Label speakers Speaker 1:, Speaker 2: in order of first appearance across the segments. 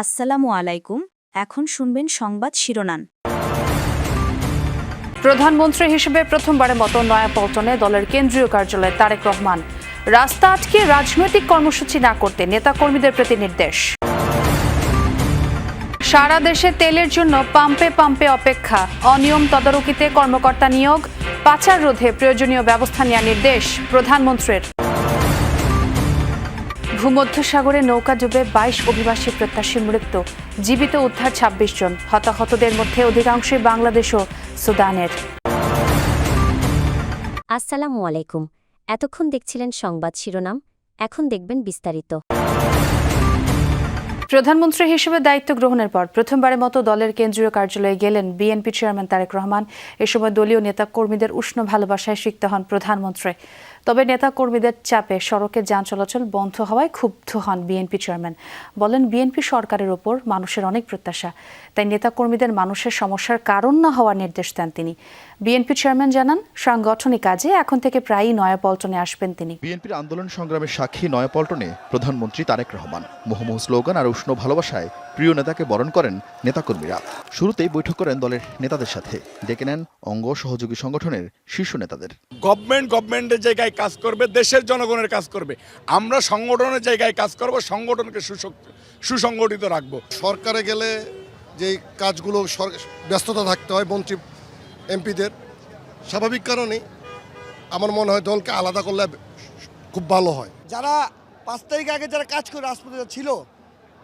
Speaker 1: আসসালামু আলাইকুম। এখন শুনবেন সংবাদ শিরোনাম।
Speaker 2: প্রধানমন্ত্রী হিসেবে প্রথমবারের মতো নয়াপল্টনে দলের কেন্দ্রীয় কার্যালয়ে তারেক রহমান। রাস্তা আটকে রাজনৈতিক কর্মসূচি না করতে নেতাকর্মীদের প্রতি নির্দেশ। সারা দেশে তেলের জন্য পাম্পে পাম্পে অপেক্ষা, অনিয়ম তদারকিতে কর্মকর্তা নিয়োগ, পাচার রোধে প্রয়োজনীয় ব্যবস্থা নেওয়ার নির্দেশ প্রধানমন্ত্রীর। ভূমধ্যসাগরে নৌকা ডুবে ২২ অভিবাসী প্রত্যাশীর মৃত্যু, জীবিত উদ্ধার ২৬ জন, হতাহতদের মধ্যে অধিকাংশই বাংলাদেশ ও সুদানের।
Speaker 3: আসসালামু আলাইকুম। এতক্ষণ দেখছিলেন সংবাদ শিরোনাম, এখন দেখবেন বিস্তারিত।
Speaker 2: প্রধানমন্ত্রী হিসেবে দায়িত্ব গ্রহণের পর প্রথমবারের মতো দলের কেন্দ্রীয় কার্যালয়ে গেলেন বিএনপি চেয়ারম্যান তারেক রহমান। এ সময় দলীয় নেতাকর্মীদের উষ্ণ ভালোবাসায় সিক্ত হন প্রধানমন্ত্রী। তবে নেতাকর্মীদের চাপে সড়কে যান চলাচল বন্ধ হওয়ায় ক্ষুব্ধ হন বিএনপি চেয়ারম্যান। বলেন, বিএনপি সরকারের ওপর মানুষের অনেক প্রত্যাশা, তাই নেতাকর্মীদের মানুষের সমস্যার কারণ না হওয়ার নির্দেশ দেন তিনি। বিএনপি চেয়ারম্যান জানান, সাংগঠনিক কাজে এখন থেকে প্রায়ই নয়াপল্টনে আসবেন তিনি।
Speaker 4: বিএনপির আন্দোলন সংগ্রামের সাক্ষী নয়াপল্টনে প্রধানমন্ত্রী তারেক রহমান। মুহুর্মুহু স্লোগান আর উষ্ণ ভালোবাসায় প্রিয় নেতাকে বরণ করেন নেতাকর্মীরা। শুরুতেই বৈঠক করেন দলের নেতাদের সাথে, ডেকে নেন অঙ্গ সহযোগী সংগঠনের শীর্ষ নেতাদের।
Speaker 5: গভর্নমেন্টের জায়গায় কাজ করবে, দেশের জনগণের কাজ করবে। আমরা সংগঠনের জায়গায় কাজ করব, সংগঠনকে সুসংগঠিত রাখবো।
Speaker 6: সরকারে গেলে যেই কাজগুলো ব্যস্ততা থাকতে হয় মন্ত্রী এমপিদের, স্বাভাবিক কারণেই আমার মনে হয় দলকে আলাদা করলে খুব ভালো হয়।
Speaker 7: যারা ৫ তারিখ আগে যারা কাজ করে রাজপথে ছিল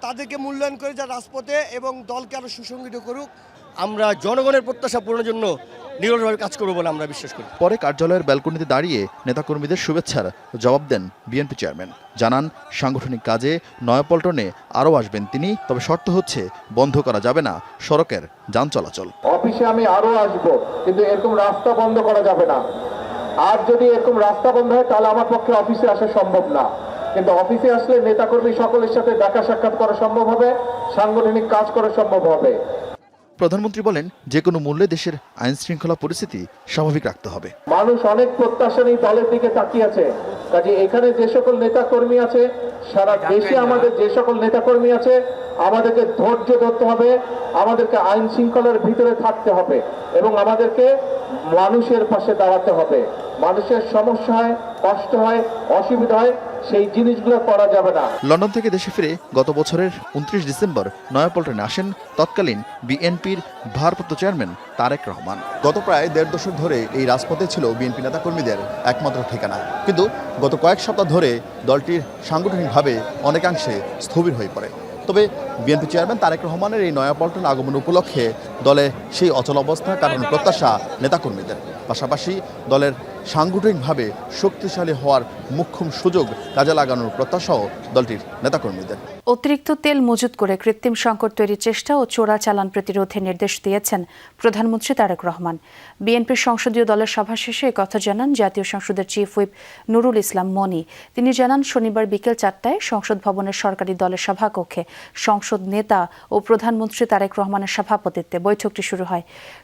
Speaker 7: তাদেরকে মূল্যায়ন করে যারা রাজপথে এবং দলকে আরো সুসংগঠিত করুক। আমরা জনগণের প্রত্যাশা পূরণের জন্য নিরলসভাবে কাজ করব বলে আমরা বিশ্বাস করি।
Speaker 4: পরে কার্যালয়ের ব্যালকনিতে দাঁড়িয়ে নেতাকর্মীদের শুভেচ্ছার জবাব দেন বিএনপি চেয়ারম্যান। জানান, সাংগঠনিক কাজে নয়াপল্টনে আরও আসবেন তিনি, তবে শর্ত হচ্ছে বন্ধ করা যাবে না সড়কের যান চলাচল।
Speaker 8: অফিসে আমি আরও আসব, কিন্তু এরকম রাস্তা বন্ধ করা যাবে না। আর যদি এরকম রাস্তা বন্ধ হয় তাহলে আমার পক্ষে অফিসে আসা সম্ভব না। কিন্তু অফিসে আসলে নেতাকর্মী সকলের সাথে দেখা সাক্ষাৎ করা সম্ভব হবে, সাংগঠনিক কাজ করা সম্ভব হবে।
Speaker 4: প্রধানমন্ত্রী বলেন, যে কোনো মূল্যে দেশের আইন শৃঙ্খলা পরিস্থিতি স্বাভাবিক রাখতে হবে।
Speaker 8: মানুষ অনেক প্রত্যাশা নিয়ে দলের দিকে তাকিয়ে আছে। কাজে এখানে যে সকল নেতাকর্মী আছে, সারা দেশে আমাদের যে সকল নেতাকর্মী আছে, আমাদেরকে ধৈর্য ধরতে হবে, আমাদেরকে আইন শৃঙ্খলার ভিতরে থাকতে হবে এবং আমাদেরকে মানুষের পাশে দাঁড়াতে হবে। মানুষের সমস্যা হয়, কষ্ট হয়, অসুবিধা হয়, সেই জিনিসগুলো করা যাবে না।
Speaker 4: লন্ডন থেকে দেশে ফিরে গত বছরের ২৯ ডিসেম্বর নয়াপল্টনে আসেন তৎকালীন বিএনপির ভারপ্রাপ্ত চেয়ারম্যান তারেক রহমান। গত প্রায় ১.৫ দশক ধরে এই রাজপথে ছিল বিএনপি নেতাকর্মীদের একমাত্র ঠিকানা। কিন্তু গত কয়েক সপ্তাহ ধরে দলটির সাংগঠনিকভাবে অনেকাংশে স্থবির হয়ে পড়ে। তবে বিএনপি চেয়ারম্যান তারেক রহমানের এই নয়াপল্টন আগমন উপলক্ষে দলে সেই অচল অবস্থা কারণ প্রত্যাশা নেতাকর্মীদের, পাশাপাশি দলের সাংগঠনিকভাবে শক্তিশালী হওয়ার মোক্ষম সুযোগ কাজে লাগানোর প্রত্যাশাও দলটির নেতাকর্মীদের।
Speaker 2: অতিরিক্ত তেল মজুত করে কৃত্রিম সংকট তৈরির চেষ্টা ও চোরাচালান প্রতিরোধে নির্দেশ দিয়েছেন প্রধানমন্ত্রী তারেক রহমান। বিএনপির সংসদীয় দলের সভা শেষে কথা জানান জাতীয় সংসদের চিফ হুইপ নুরুল ইসলাম মনি। তিনি জানান, শনিবার বিকেল ৪টায় সংসদ ভবনের সরকারি দলের সভাকক্ষে সংসদ নেতা ও প্রধানমন্ত্রী তারেক রহমানের সভাপতিত্বে বৈঠকটি শুরু হয়।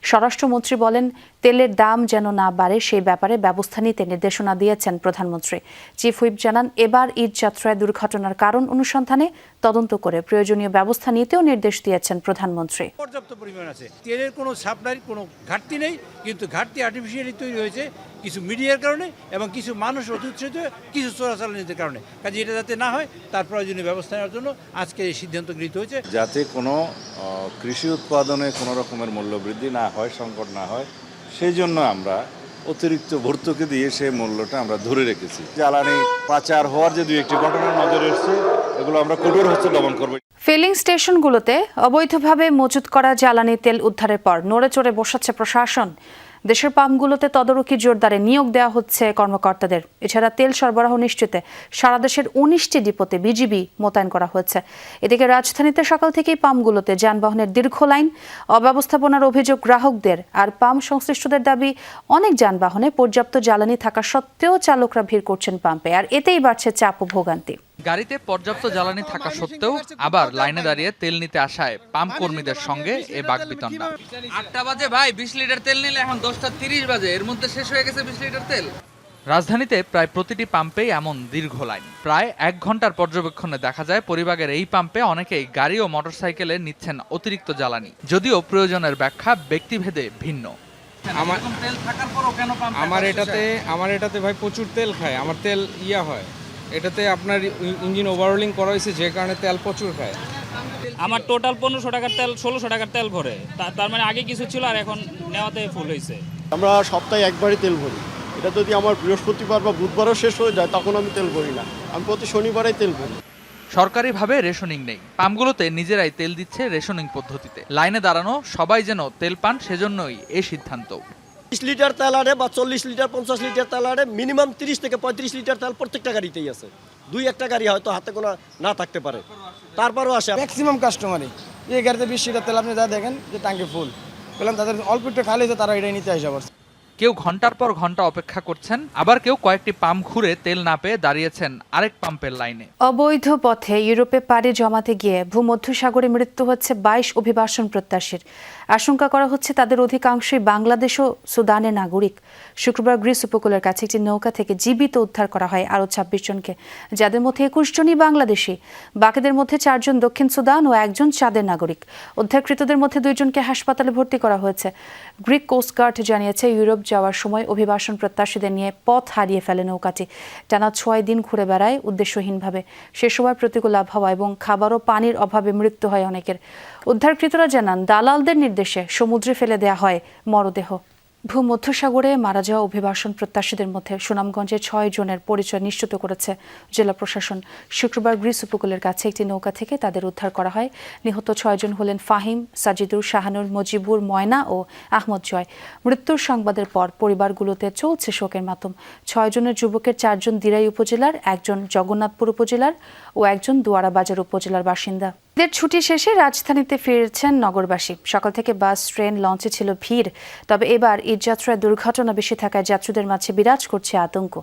Speaker 2: স্বরাষ্ট্রমন্ত্রী বলেন, তেলের দাম যেন না বাড়ে সেই ব্যাপারে ব্যবস্থা নিতে নির্দেশনা দিয়েছেন প্রধানমন্ত্রী। চিফ হুইপ জানান, এবার ঈদ যাত্রায় দুর্ঘটনার কারণ অনুসন্ধানে তদন্ত করে প্রয়োজনীয় ব্যবস্থা নিতেও নির্দেশ দিয়েছেন প্রধানমন্ত্রী।
Speaker 9: পর্যাপ্ত পরিমাণ আছে, তেলের কোনো সাপ্লাইয়ের কোনো ঘাটতি নেই, কিন্তু ঘাটতি আর্টিফিশিয়ালি তৈরি হয়েছে কিছু মিডিয়ার কারণে এবং কিছু মানুষ অতিচ্ছিত, কিছু চোরাচালানিদের কারণে। কাজে এটা যাতে না হয় তার প্রয়োজনীয় ব্যবস্থা নেওয়ার জন্য আজকে এই সিদ্ধান্ত গৃহীত হয়েছে।
Speaker 10: যাতে কোনো কৃষি উৎপাদনে কোনো রকমের মূল্য বৃদ্ধি না হয়, সংকট না হয়, সেই জন্য আমরা অতিরিক্ত ভর্তুকি দিয়ে সেই মূল্যটা আমরা ধরে রেখেছি। জ্বালানি পাচার হওয়ার যে ২-১টি ঘটনার নজরে এসেছে, এগুলো আমরা কঠোর হস্তে দমন করব।
Speaker 2: ফিলিং স্টেশনগুলোতে অবৈধভাবে মজুত করা জ্বালানি তেল উদ্ধারের পর নড়ে চড়ে বসাচ্ছে প্রশাসন। দেশের পাম্পগুলোতে তদারকি জোরদারে নিয়োগ দেওয়া হচ্ছে কর্মকর্তাদের। এছাড়া তেল সরবরাহ নিশ্চিতে সারা দেশের ১৯টি ডিপোতে বিজিবি মোতায়েন করা হয়েছে। এদিকে রাজধানীতে সকাল থেকেই পাম্পগুলোতে যানবাহনের দীর্ঘ লাইন, অব্যবস্থাপনার অভিযোগ গ্রাহকদের আর পাম্প সংশ্লিষ্টদের দাবি, অনেক যানবাহনে পর্যাপ্ত জ্বালানি থাকা সত্ত্বেও চালকরা ভিড় করছেন পাম্পে, আর এতেই বাড়ছে চাপ ও ভোগান্তি।
Speaker 11: গাড়িতে পর্যাপ্ত জ্বালানি থাকা সত্ত্বেও আবার লাইনে দাঁড়িয়ে তেল নিতে আসায় পাম্প কর্মীদের সঙ্গে এ বাকবিতণ্ডা।
Speaker 12: ৮টা বাজে ভাই ২০ লিটার তেল নিলে এখন ১০টা ৩০ বাজে, এর মধ্যে শেষ হয়ে গেছে ২০ লিটার তেল।
Speaker 11: রাজধানীতে প্রায় প্রতিটি পাম্পেই এমন দীর্ঘ লাইন। প্রায় 1 ঘন্টার পর্যবেক্ষণে দেখা যায় পরিবারের এই পাম্পে অনেকেই গাড়ি ও মোটরসাইকেলে নিচ্ছেন অতিরিক্ত জ্বালানি, যদিও প্রয়োজনের ব্যাখ্যা ব্যক্তিভেদে ভিন্ন।
Speaker 12: আমার এটাতে ভাই প্রচুর তেল খায়, আমার তেল হয় এটাতে আপনার ইঞ্জিন ওভারহোলিং করা হয়েছে, যে কারণে তেল প্রচুর খায়।
Speaker 13: আমার টোটাল 1500 টাকার তেল 1600 টাকার তেল ভরে, তার মানে আগে কিছু ছিল আর এখন নেওয়াতে ফুল হয়েছে।
Speaker 7: আমরা সপ্তাহে একবারই তেল ভরি, এটা যদি আমার বৃহস্পতিবার বা বুধবারও শেষ হয়ে যায় তখন আমি তেল ভরি না, আমি প্রতি শনিবারেই তেল ভরি।
Speaker 11: সরকারিভাবে রেশনিং নেই, পাম্পগুলোতে নিজেরাই তেল দিচ্ছে রেশনিং পদ্ধতিতে। লাইনে দাঁড়ানো সবাই যেন তেল পান, সেজন্যই এই সিদ্ধান্ত।
Speaker 7: 30 লিটার তেল আনে বা 40 লিটার 50 লিটার তেল আনে, মিনিমাম 30 থেকে 35 লিটার তেল প্রত্যেকটা গাড়িতেই আছে। 2-1টা গাড়ি হয়তো হাতে কোনো না থাকতে পারে, তারপরও আসে।
Speaker 12: ম্যাক্সিমাম কাস্টমারই এই গাড়িতে 20 লিটার তেল আপনি যা দেখেন যে ট্যাঙ্কি ফুল, বললাম তাদের অল্প একটু খালি তো তারা এটাই নিতে আসে। আবার
Speaker 11: কেউ ঘন্টার পর ঘন্টা অপেক্ষা করছেন, আবার কেউ কয়েকটি পাম্প ঘুরে তেল না পেয়ে দাঁড়িয়েছেন আরেক পাম্পের লাইনে।
Speaker 2: অবৈধ পথে ইউরোপে পাড়ি জমাতে গিয়ে ভূমধ্যসাগরে মৃত্যু হচ্ছে 22 অভিবাসন প্রত্যাশীর। আশঙ্কা করা হচ্ছে তাদের অধিকাংশই বাংলাদেশ ও সুদানের নাগরিক। শুক্রবার গ্রিস উপকূলের কাছে একটি নৌকা থেকে জীবিত উদ্ধার করা হয় আরও 26 জনকে, যাদের মধ্যে 21 জনই বাংলাদেশি। বাকিদের মধ্যে 4 জন দক্ষিণ সুদান ও 1 জন চাঁদের নাগরিক। উদ্ধারকৃতদের মধ্যে 2 জনকে হাসপাতালে ভর্তি করা হয়েছে। গ্রিক কোস্টগার্ড জানিয়েছে, ইউরোপ যাওয়ার সময় অভিবাসন প্রত্যাশীদের নিয়ে পথ হারিয়ে ফেলে নৌকাটি। টানা 6 দিন ঘুরে বেড়ায় উদ্দেশ্যহীনভাবে। সে সময় প্রতিকূল আবহাওয়া এবং খাবার ও পানির অভাবে মৃত্যু হয় অনেকের। উদ্ধারকৃতরা জানান, দালালদের নির্দেশে সমুদ্রে ফেলে দেয়া হয় মরদেহ। ভূমধ্যসাগরে মারা যাওয়া অভিবাসন প্রত্যাশীদের মধ্যে সুনামগঞ্জে 6 জনের পরিচয় নিশ্চিত করেছে জেলা প্রশাসন। শুক্রবার গ্রিস উপকূলের কাছে একটি নৌকা থেকে তাদের উদ্ধার করা হয়। নিহত 6 জন হলেন ফাহিম, সাজিদুর, শাহানুর, মজিবুর, ময়না ও আহমদ জয়। মৃত্যুর সংবাদের পর পরিবারগুলোতে চলছে শোকের মাতম। 6 জনের যুবকের 4 জন দিরাই উপজেলার, 1 জন জগন্নাথপুর উপজেলার ও 1 জন দুয়ারা বাজার উপজেলার বাসিন্দা। ঈদের ছুটি শেষে রাজধানীতে ফিরছেন নগরবাসী। সকাল থেকে বাস, ট্রেন, লঞ্চে ছিল ভিড়। তবে এবার ঈদযাত্রায় দুর্ঘটনা বেশি থাকায় যাত্রীদের মাঝে বিরাজ করছে আতঙ্ক।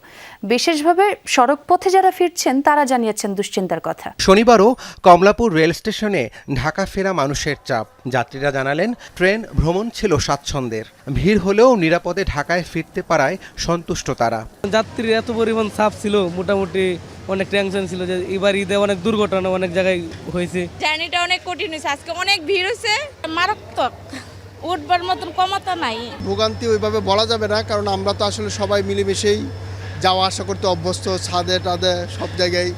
Speaker 2: বিশেষভাবে সড়ক পথে যারা ফিরছেন তারা জানিয়েছেন দুশ্চিন্তার কথা।
Speaker 14: শনিবারও কমলাপুর রেল স্টেশনে ঢাকা ফেরা মানুষের চাপ। যাত্রীরা জানালেন, ট্রেন ভ্রমণ ছিল স্বাচ্ছন্দ্যের। ভিড় হলেও নিরাপদে ঢাকায় ফিরতে পারায় সন্তুষ্ট তারা।
Speaker 12: যাত্রীর এত পরিমাণ চাপ ছিল, মোটামুটি অনেক টেনশন ছিল যে এবার ঈদে অনেক দুর্ঘটনা অনেক জায়গায় হয়েছে।
Speaker 15: জার্নিটা অনেক কঠিন হয়েছে, আজকে অনেক ভিড় হয়েছে, মারাত্মক, উঠবার মতন ক্ষমতা নাই।
Speaker 6: ভোগান্তি ওইভাবে বলা যাবে না, কারণ আমরা তো আসলে সবাই মিলেমিশেই যাওয়া আসা করতে অভ্যস্ত, ছাদে টাদে সব জায়গায়।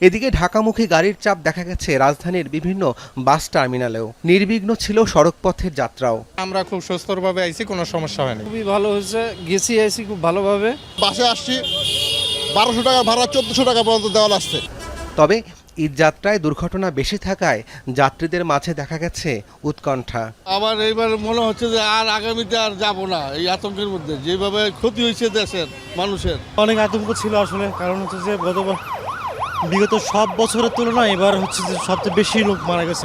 Speaker 14: এদিকে ঢাকামুখী গাড়ির চাপ দেখা গেছে রাজধানীর বিভিন্ন বাস টার্মিনালেও। নির্বিঘ্ন ছিল সড়কপথের যাত্রাও।
Speaker 12: আমরা খুব সুস্থভাবে আইছি, কোনো সমস্যা হয়নি, খুবই ভালো হয়েছে, গেছি আইছি খুব ভালোভাবে।
Speaker 6: বাসে আসছি 1200 টাকা ভাড়া 1400 টাকা পর্যন্ত দেওয়া লাগছে।
Speaker 14: তবে ঈদযাত্রায় দুর্ঘটনা বেশি থাকায় যাত্রীদের মাঝে দেখা গেছে উৎকণ্ঠা।
Speaker 6: আমার এইবার মনে হচ্ছে যে আর আগামীতে আর যাব না এই আতঙ্কের মধ্যে, যেভাবে ক্ষতি হয়েছে দেশের মানুষের।
Speaker 12: অনেক আতঙ্ক ছিল আসলে, কারণ হচ্ছে যে বিগত সব বছরের তুলনায় এবার হচ্ছে যে সবচেয়ে বেশি লোক মারা গেছে।